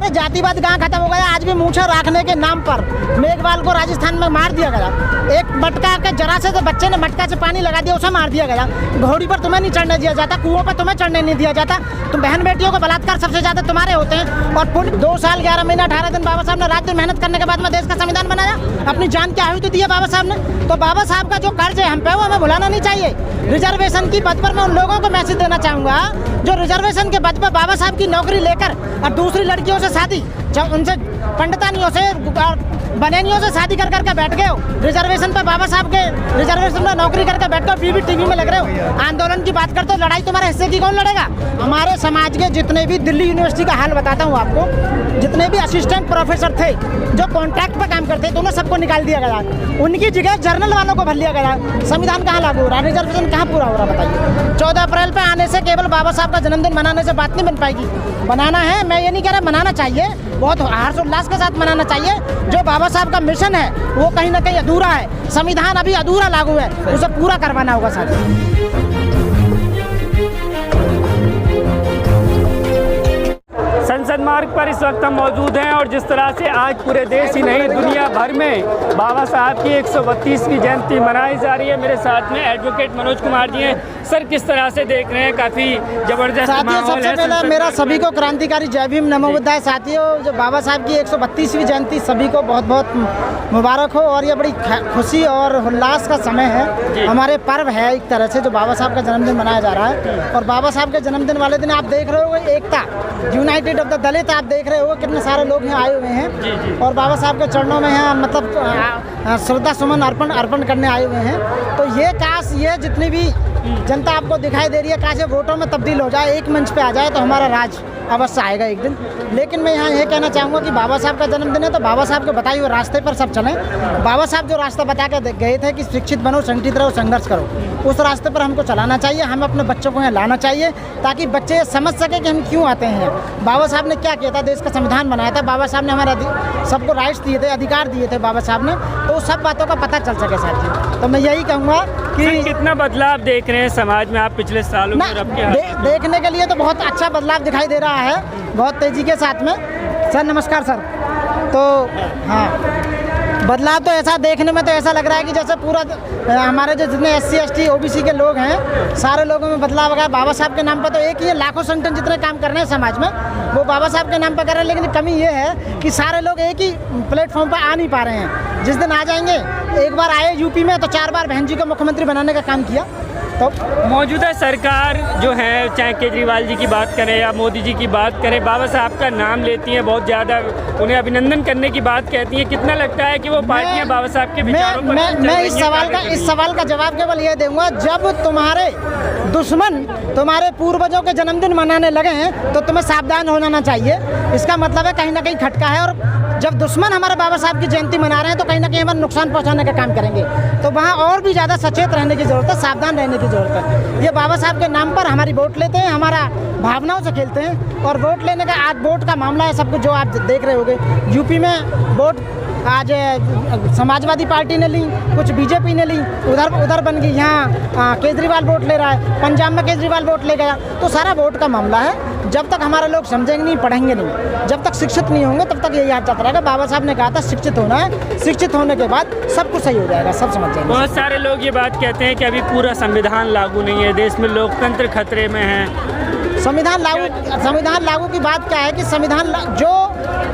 कि जातिवाद कहाँ खत्म हो गया। आज भी मूछें रखने के नाम पर मेघवाल को राजस्थान में मार दिया गया। एक मटका के जरा से बच्चे ने मटका से पानी लगा दिया, उसे मार दिया गया। घोड़ी पर तुम्हें नहीं चढ़ने दिया जाता, कुओं पर तुम्हें चढ़ने नहीं दिया जाता। तुम बहन बेटियों को बलात्कार सबसे ज्यादा तुम्हारे होते हैं। और पूरे 2 साल 11 महीना 18 दिन बाबा साहब ने रात दिन मेहनत करने के बाद में देश का संविधान बनाया, अपनी जान की आहुति दी है बाबा साहब ने। तो बाबा साहब का जो कर्ज है हम पे, वो हमें भुलाना नहीं चाहिए। रिजर्वेशन की पद पर मैं उन लोगों को मैसेज देना चाहूँगा जो रिजर्वेशन के पद पर बाबा साहब की नौकरी लेकर और दूसरी लड़कियों से शादी, उनसे पंडितानियों से बनेनियों से शादी कर करके बैठ गए हो। रिजर्वेशन पर बाबा साहब के रिजर्वेशन पर नौकरी करके बैठ गए, बीवी टीवी में लग रहे हो। आंदोलन की बात करते हो, लड़ाई तुम्हारे हिस्से की कौन लड़ेगा? हमारे समाज के जितने भी, दिल्ली यूनिवर्सिटी का हाल बताता हूँ आपको, जितने भी असिस्टेंट प्रोफेसर थे जो कॉन्ट्रैक्ट पर काम करते थे, उन्हें सबको निकाल दिया गया। उनकी जगह जर्नल वालों को भर लिया गया। संविधान कहाँ लागू हो रहा है? रिजर्वेशन कहाँ पूरा हो रहा है? बताइए। 14 अप्रैल पे आने से केवल बाबा साहब का जन्मदिन मनाने से बात नहीं बन पाएगी। बनाना है, मैं ये नहीं कह रहा, मनाना चाहिए, बहुत हर्षोल्लास के साथ मनाना चाहिए। जो बाबा साहब का मिशन है वो कहीं ना कहीं अधूरा है। संविधान अभी अधूरा लागू है, उसे पूरा करवाना होगा साथ। संसद मार्ग पर इस वक्त हम मौजूद हैं और जिस तरह से आज पूरे देश ही नहीं दुनिया भर में बाबा साहब की 132वीं जयंती मनाई जा रही है। मेरे साथ में एडवोकेट मनोज कुमार जी हैं। सर, किस तरह से देख रहे हैं? काफ़ी जबरदस्त माहौल है। सबसे पहले मेरा सभी को क्रांतिकारी जय भीम नमो बुद्धाय। साथियों, जो बाबा साहब की 132वीं जयंती सभी को बहुत बहुत मुबारक हो। और ये बड़ी खुशी और उल्लास का समय है, हमारे पर्व है एक तरह से, जो बाबा साहब का जन्मदिन मनाया जा रहा है। और बाबा साहब के जन्मदिन वाले दिन आप देख रहे हो एकता, यूनाइटेड ऑफ द दलित, आप देख रहे हो कितने सारे लोग यहाँ आए हुए हैं और बाबा साहब के चरणों में यहाँ मतलब श्रद्धा सुमन अर्पण करने आए हुए हैं। तो ये काश ये जितनी भी जनता आपको दिखाई दे रही है, काश ये वोटों में तब्दील हो जाए, एक मंच पे आ जाए, तो हमारा राज अवश्य आएगा एक दिन। लेकिन मैं यहाँ ये कहना चाहूँगा कि बाबा साहब का जन्मदिन है तो बाबा साहब के बताए हुए रास्ते पर सब चलें। बाबा साहब जो रास्ता बता के गए थे कि शिक्षित बनो, संगठित रहो, संघर्ष करो, उस रास्ते पर हमको चलाना चाहिए। हमें अपने बच्चों को यहाँ लाना चाहिए ताकि बच्चे समझ सके कि हम क्यों आते हैं। बाबा साहब ने क्या किया था? देश का संविधान बनाया था। बाबा साहब ने हमारे सबको राइट्स दिए थे, अधिकार दिए थे बाबा साहब ने, तो उस सब बातों का पता चल सके साथियों। तो मैं यही कहूँगा कि कितना बदलाव देख रहे हैं समाज में आप पिछले सालों में? देखने के लिए तो बहुत अच्छा बदलाव दिखाई दे रहा है, बहुत तेज़ी के साथ में। सर नमस्कार सर। तो हाँ, बदलाव तो ऐसा देखने में तो ऐसा लग रहा है कि जैसे पूरा हमारे जो जितने SC ST OBC के लोग हैं, सारे लोगों में बदलाव आ गया। बाबा साहब के नाम पर तो एक ही लाखों संगठन जितने काम कर रहे हैं समाज में, वो बाबा साहब के नाम पर कर रहे हैं। लेकिन कमी ये है कि सारे लोग एक ही प्लेटफॉर्म पर आ नहीं पा रहे हैं। जिस दिन आ जाएंगे, एक बार आए यूपी में तो 4 बार बहन जी को मुख्यमंत्री बनाने का काम किया। तो मौजूदा सरकार जो है, चाहे केजरीवाल जी की बात करें या मोदी जी की बात करें, बाबा साहब का नाम लेती हैं, बहुत ज़्यादा उन्हें अभिनंदन करने की बात कहती हैं। कितना लगता है कि वो पार्टियां बाबा साहब के विचारों पर मैं इस सवाल का जवाब केवल ये दूंगा, जब तुम्हारे दुश्मन तुम्हारे पूर्वजों के जन्मदिन मनाने लगे हैं तो तुम्हें सावधान हो जाना चाहिए। इसका मतलब है कहीं ना कहीं खटका है। और जब दुश्मन हमारे बाबा साहब की जयंती मना रहे हैं तो कहीं ना कहीं हमारा नुकसान पहुंचाने का काम करेंगे। तो वहाँ और भी ज़्यादा सचेत रहने की ज़रूरत है, सावधान रहने की ज़रूरत है। ये बाबा साहब के नाम पर हमारी वोट लेते हैं, हमारा भावनाओं से खेलते हैं। और वोट लेने का आज वोट का मामला है, सब कुछ जो आप देख रहे होंगे। यूपी में वोट आज समाजवादी पार्टी ने ली, कुछ बीजेपी ने ली, उधर बन गई। यहाँ केजरीवाल वोट ले रहा है, पंजाब में केजरीवाल वोट ले गया। तो सारा वोट का मामला है। जब तक हमारे लोग समझेंगे नहीं, पढ़ेंगे नहीं, जब तक शिक्षित नहीं होंगे, तब तक यही याद चलता रहेगा। बाबा साहब ने कहा था शिक्षित होना है, शिक्षित होने के बाद सब कुछ सही हो जाएगा, सब समझ जाएंगे। बहुत सारे लोग ये बात कहते हैं कि अभी पूरा संविधान लागू नहीं है, देश में लोकतंत्र खतरे में है। संविधान लागू की बात क्या है कि संविधान जो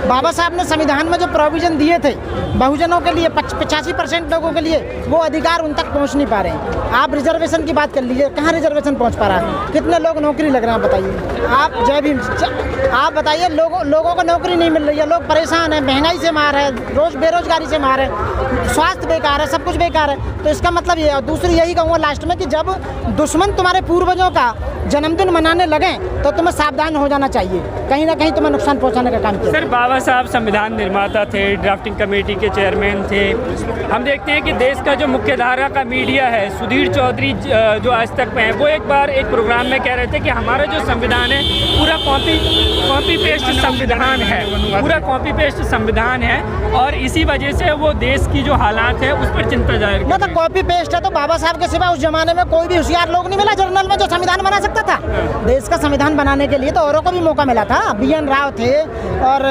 बाबा साहब ने संविधान में जो प्रोविजन दिए थे बहुजनों के लिए, 85% लोगों के लिए, वो अधिकार उन तक पहुंच नहीं पा रहे हैं। आप रिजर्वेशन की बात कर लीजिए, कहाँ रिजर्वेशन पहुंच पा रहा है? कितने लोग नौकरी लग रहे हैं बताइए आप? जय भीम। आप बताइए, लोगों को नौकरी नहीं मिल रही है, लोग परेशान हैं, महंगाई से मार है, रोज बेरोजगारी से मार है, स्वास्थ्य बेकार है, सब कुछ बेकार है। तो इसका मतलब ये है। दूसरी यही कहूँगा लास्ट में कि जब दुश्मन तुम्हारे पूर्वजों का जन्मदिन मनाने लगे तो तुम्हें सावधान हो जाना चाहिए, कहीं ना कहीं तुम्हें नुकसान पहुंचाने का काम किया। सर, बाबा साहब संविधान निर्माता थे, ड्राफ्टिंग कमेटी के चेयरमैन थे। हम देखते हैं कि देश का जो मुख्य धारा का मीडिया है, सुधीर चौधरी जो आज तक में है, वो एक बार एक प्रोग्राम में कह रहे थे कि हमारा जो संविधान है पूरा कॉपी पेस्ट संविधान है, पूरा कॉपी पेस्ट संविधान है, और इसी वजह से वो देश की जो हालात है उस पर चिंता जाहिर वो तो कॉपी पेस्ट है। तो बाबा साहब के सिवा उस जमाने में कोई भी होशियार लोग नहीं मिला जर्नल में जो संविधान बना सकता था। देश का संविधान बनाने के लिए तो औरों को भी मौका मिला था। BN राव थे और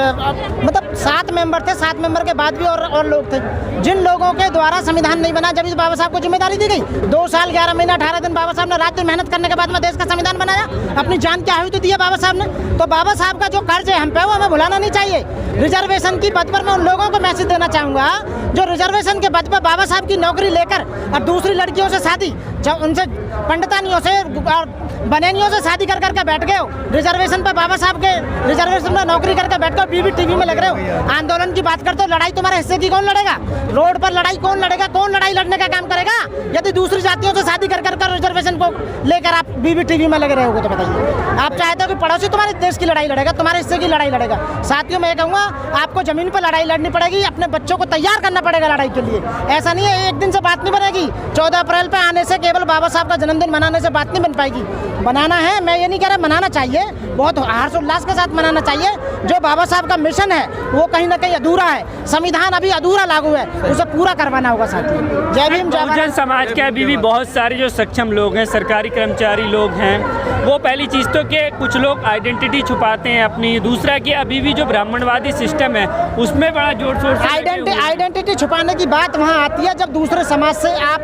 मतलब 7 मेंबर थे, 7 मेंबर के बाद भी और लोग थे। जिन लोगों के द्वारा संविधान नहीं बना, जब इस बाबा साहब को जिम्मेदारी दी गई, 2 साल 11 महीना 18 दिन बाबा साहब ने रात दिन मेहनत करने के बाद में देश का संविधान बनाया। अपनी जान की आहुति दी है बाबा साहब ने। तो बाबा साहब का जो कर्ज है हम पे, वो हमें भुलाना नहीं चाहिए। रिजर्वेशन की पद पर मैं उन लोगों को मैसेज देना चाहूँगा जो रिजर्वेशन के पद पर बाबा साहब की नौकरी लेकर और दूसरी लड़कियों से शादी, जब उनसे पंडितानियों से और बनेनियों से शादी कर करके बैठ गए हो, रिजर्वेशन पर बाबा साहब के रिजर्वेशन में नौकरी करके बैठ कर बीबी टीवी में लग रहे हो। आंदोलन की बात करते हो, लड़ाई तुम्हारे हिस्से की कौन लड़ेगा? रोड पर लड़ाई कौन लड़ेगा? कौन लड़ाई लड़ने का काम करेगा यदि दूसरी जातियों से शादी कर कर रिजर्वेशन को लेकर आप बीबी टीवी में लगे रहोगे? तो बताइए, आप चाहते हो कि पड़ोसी तुम्हारे देश की लड़ाई लड़ेगा, तुम्हारे हिस्से की लड़ाई लड़ेगा? साथियों, मैं कहूँगा आपको जमीन पर लड़ाई लड़नी पड़ेगी, अपने बच्चों को तैयार करना पड़ेगा लड़ाई के लिए। ऐसा नहीं है एक दिन से बात नहीं बनेगी। 14 अप्रैल पे आने से, केवल बाबा साहब का जन्मदिन मनाने से बात नहीं बन पाएगी। बनाना है, मैं ये नहीं कह रहा, मनाना चाहिए, बहुत हर्षोल्लास के साथ मनाना चाहिए। जो बाबा साहब का मिशन है वो कहीं ना कहीं अधूरा है, संविधान अभी अधूरा लागू है, उसे पूरा करवाना होगा साथियों। जय भीम, जय बहुजन समाज के अभी भी बहुत सारे जो सक्षम लोग हैं, सरकारी कर्मचारी लोग हैं, वो पहली चीज़ तो कि कुछ लोग आइडेंटिटी छुपाते हैं अपनी, दूसरा कि अभी भी जो ब्राह्मणवादी सिस्टम है उसमें बड़ा जोर शोर से आइडेंटिटी छुपाने की बात वहाँ आती है जब दूसरे समाज से आप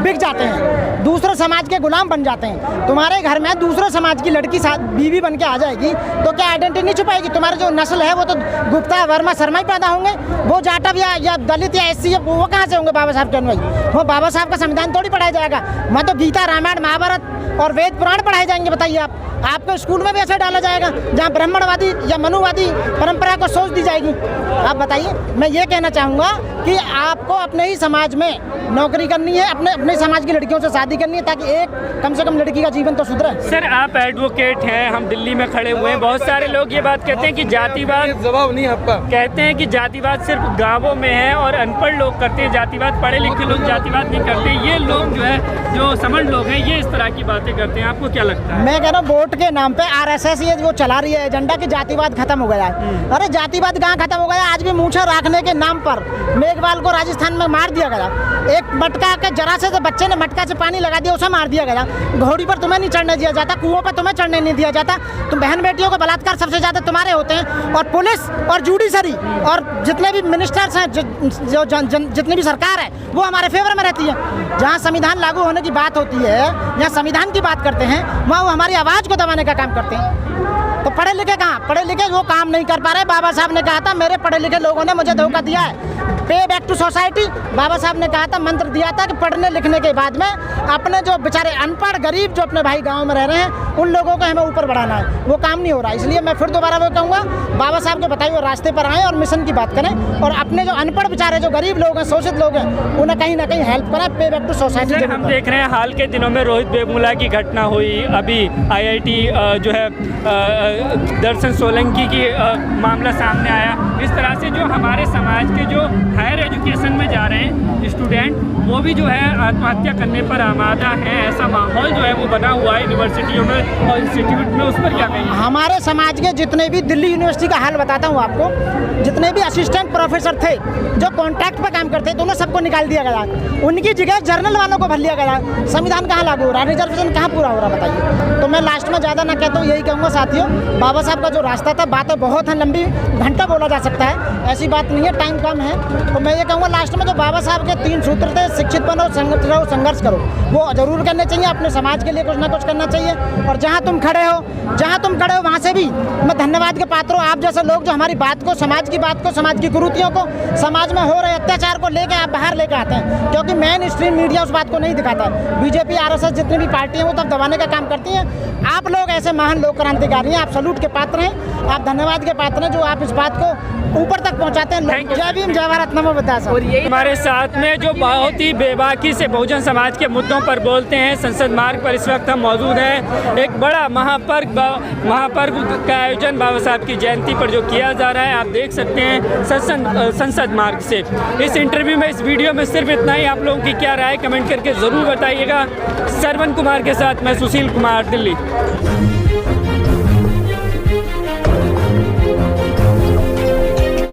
बिक जाते हैं, दूसरे समाज के गुलाम बन जाते हैं। तुम्हारे घर में दूसरे समाज की लड़की बीवी बन के आ जाएगी तो क्या आइडेंटिटी नहीं छुपाएगी? तुम्हारी जो नस्ल है वो तो गुप्ता, वर्मा, शर्मा ही पैदा होंगे। वो जाटव या दलित या SC वो कहाँ से होंगे बाबा साहब के अनुयायी? वो बाबा साहब का संविधान थोड़ी पढ़ाया जाएगा। वहाँ तो गीता, रामायण, महाभारत और वेद पुराण पढ़ाए जाएंगे। बताइए आपको स्कूल में भी ऐसा डाला जाएगा जहाँ ब्राह्मणवादी या मनुवादी परंपरा को सोच दी जाएगी? आप बताइए। मैं ये कहना चाहूँगा कि आपको अपने ही समाज में नौकरी करनी है, अपने समाज की लड़कियों से शादी करनी है, ताकि एक कम से कम लड़की का जीवन तो सुधरे। सर, आप एडवोकेट हैं, हम दिल्ली में खड़े हुए हैं, बहुत सारे लोग ये बात कहते हैं कि जातिवाद, जवाब नहीं आपका, कहते हैं कि जातिवाद सिर्फ गाँवों में है और अनपढ़ लोग करते हैं जातिवाद, पढ़े लिखे लोग जातिवाद नहीं करते। ये लोग जो है, जो समझ लोग हैं, ये इस तरह की बातें करते हैं। आपको क्या लगता है? मैं कह रहा हूँ वोट के नाम पे RSS ये वो चला रही है एजेंडा कि जातिवाद खत्म हो गया है। अरे जातिवाद कहाँ खत्म हो गया? आज भी मूछें रखने के नाम पर मेघवाल को राजस्थान में मार दिया गया। एक मटका के जरा से बच्चे ने मटका से पानी लगा दिया, उसे मार दिया गया। घोड़ी पर तुम्हें नहीं चढ़ने दिया जाता, कुओं पर तुम्हें चढ़ने नहीं दिया जाता। तुम बहन बेटियों को बलात्कार सबसे ज्यादा तुम्हारे होते हैं। और पुलिस और जुडिशरी और जितने भी मिनिस्टर्स हैं, जो जितनी भी सरकार है, वो हमारे फेवर में रहती है। जहाँ संविधान लागू होने की बात होती है या संविधान की बात करते हैं, वहाँ वो हमारी आवाज़ को दबाने का काम करते हैं। तो पढ़े लिखे कहाँ? पढ़े लिखे वो काम नहीं कर पा रहे। बाबा साहब ने कहा था मेरे पढ़े लिखे लोगों ने मुझे धोखा दिया है, पे बैक टू सोसाइटी। बाबा साहब ने कहा था, मंत्र दिया था कि पढ़ने लिखने के बाद में अपने जो बेचारे अनपढ़ गरीब जो अपने भाई गांव में रह रहे हैं उन लोगों को हमें ऊपर बढ़ाना है। वो काम नहीं हो रहा। इसलिए मैं फिर दोबारा वो कहूँगा, बाबा साहब के बताए हुए रास्ते पर आएँ और मिशन की बात करें, और अपने जो अनपढ़ बेचारे जो गरीब लोग हैं, शोषित लोग हैं, उन्हें कहीं ना कहीं हेल्प करें, पे बैक टू सोसाइटी। हम देख रहे हैं हाल के दिनों में रोहित वेमुला की घटना हुई, अभी IIT जो है दर्शन सोलंकी की मामला सामने आया। इस तरह से जो हमारे समाज के जो हायर एजुकेशन में जा रहे हैं स्टूडेंट, वो भी जो है आत्महत्या करने पर आमादा हैं। ऐसा माहौल जो है वो बना हुआ है यूनिवर्सिटियों में और इंस्टीट्यूट में। उस पर क्या कहेंगे? हमारे समाज के जितने भी, दिल्ली यूनिवर्सिटी का हाल बताता हूँ आपको, जितने भी असिस्टेंट प्रोफेसर थे जो कॉन्ट्रैक्ट पर काम करते थे, उन्हें सबको निकाल दिया गया। उनकी जगह जर्नल वालों को भर लिया गया। संविधान कहाँ लागू हो रहा है? रिजर्वेशन कहाँ पूरा हो रहा है? बताइए। तो मैं लास्ट में ज़्यादा ना कहता हूँ, यही कहूँगा साथियों, बाबा साहब का जो रास्ता था, बातें बहुत हैं, लंबी, घंटा बोला जा सकता है, ऐसी बात नहीं है, टाइम कम है। तो मैं ये कहूँगा लास्ट में, जो बाबा साहब के 3 सूत्र थे, शिक्षित बनो, संघर्ष करो, वो जरूर करने चाहिए। अपने समाज के लिए कुछ ना कुछ करना चाहिए। और जहाँ तुम खड़े हो वहाँ से भी मैं धन्यवाद के पात्र हूँ। आप जैसे लोग जो हमारी बात को, समाज की बात को, समाज की कुरीतियों को, समाज में हो रहे अत्याचार को लेकर आप बाहर लेकर आते हैं, क्योंकि मेन स्ट्रीम मीडिया उस बात को नहीं दिखाता। BJP RSS जितनी भी पार्टी हैं वो तब दबाने का काम करती हैं। आप लोग ऐसे महान लोक क्रांतिकारी हैं, आप सलूट के पात्र हैं, आप धन्यवाद के पात्र हैं जो आप इस बात को ऊपर तक पहुंचाते हैं। Thank you, जय भीम, जय भारत, नमो बुद्धाय। और यही हमारे साथ में जो बहुत ही बेबाकी से बहुजन समाज के मुद्दों पर बोलते हैं, संसद मार्ग पर इस वक्त हम मौजूद हैं। एक बड़ा महापर्व का आयोजन बाबा साहब की जयंती पर जो किया जा रहा है, आप देख सकते हैं संसद मार्ग से। इस इंटरव्यू में, इस वीडियो में सिर्फ इतना ही। आप लोगों की क्या राय कमेंट करके ज़रूर बताइएगा। सरवन कुमार के साथ मैं सुशील कुमार, दिल्ली।